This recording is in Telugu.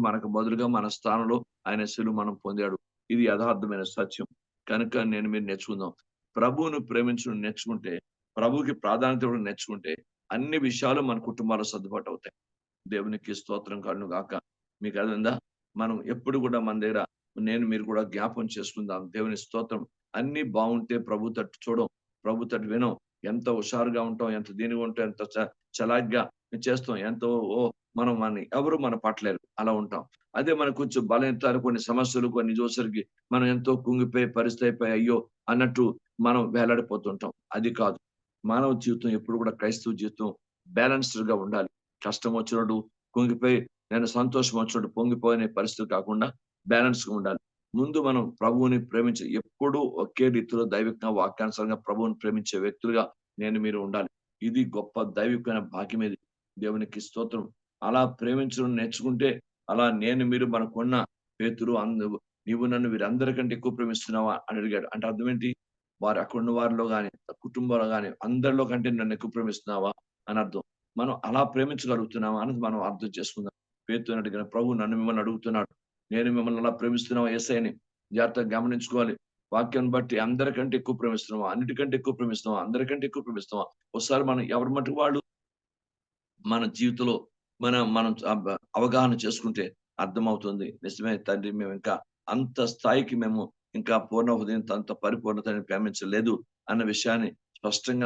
మనకు బదులుగా మన స్థానంలో ఆయన శిలువ మనం పొందాడు. ఇది యథార్థమైన సత్యం. కనుక నేను మీరు నేర్చుకుందాం. ప్రభువును ప్రేమించడం నేర్చుకుంటే, ప్రభువుకి ప్రాధాన్యత ఇవ్వడం నేర్చుకుంటే, అన్ని విషయాలు మన కుటుంబాల్లో సర్దుబాటు అవుతాయి. దేవునికి స్తోత్రం కలుగును గాక. మీకు అర్థమైందా? మనం ఎప్పుడు కూడా మన దగ్గర నేను మీరు కూడా జ్ఞాపకం చేసుకుందాం. దేవుని స్తోత్రం. అన్నీ బావుంటే ప్రభు తట్టు చూడం. ప్రభు తట్టు వినం. ఎంత హుషారుగా ఉంటాం, ఎంత దీనిగా ఉంటాం, ఎంత చలాగ్గా చేస్తాం. ఎంతో మనం ఎవరు మన పట్టలేరు. అలా ఉంటాం. అదే మనకు కొంచెం బలహీనతలు, కొన్ని సమస్యలు కొన్ని చూసేసరికి మనం ఎంతో కుంగిపోయి పరిస్థితి అయిపోయి అయ్యో! అన్నట్టు మనం వేలాడిపోతుంటాం. అది కాదు. మానవ జీవితం ఎప్పుడు కూడా క్రైస్తవ జీవితం బ్యాలెన్స్‌డ్‌గా ఉండాలి. కష్టం వచ్చినప్పుడు కుంగిపోయి, నేను సంతోషం వచ్చినప్పుడు పొంగిపోయే పరిస్థితి కాకుండా బ్యాలెన్స్‌గా ఉండాలి. ముందు మనం ప్రభువుని ప్రేమించి ఎప్పుడూ ఒకే రీతిలో దైవికంగా వాక్యానుసారంగా ప్రభువుని ప్రేమించే వ్యక్తులుగా నేను మీరు ఉండాలి. ఇది గొప్ప దైవికమైన భాగ్యం ఇది. దేవునికి స్తోత్రం. అలా ప్రేమించడం నేర్చుకుంటే అలా నేను మీరు మనకున్న పేతురు నీవు నన్ను వీరందరికంటే ఎక్కువ ప్రేమిస్తున్నావా అని అడిగాడు. అంటే అర్థం ఏంటి? వారు అక్కడున్న వారిలో గాని, కుటుంబంలో గాని అందరిలో కంటే నన్ను ఎక్కువ ప్రేమిస్తున్నావా అని అర్థం. మనం అలా ప్రేమించగలుగుతున్నామా అనేది మనం అర్థం చేసుకుందాం. పేతురుని అడిగిన ప్రభు నన్ను మిమ్మల్ని అడుగుతున్నాడు. నేను మిమ్మల్ని అలా ప్రేమిస్తున్నావా యేసయ్యని జాగ్రత్తగా గమనించుకోవాలి. వాక్యాన్ని బట్టి అందరికంటే ఎక్కువ ప్రేమిస్తున్నావా? అన్నిటికంటే ఎక్కువ ప్రేమిస్తున్నావా? అందరికంటే ఎక్కువ ప్రేమిస్తున్నావా? ఒకసారి మనం ఎవరి మట్టుకు వాళ్ళు మన జీవితంలో మనం అవగాహన చేసుకుంటే అర్థమవుతుంది. నిజమే తండ్రి మేమింకా అంత స్థాయికి మేము ఇంకా పూర్ణ హృదయంతో అంత పరిపూర్ణతని ప్రేమించలేదు అన్న విషయాన్ని స్పష్టంగా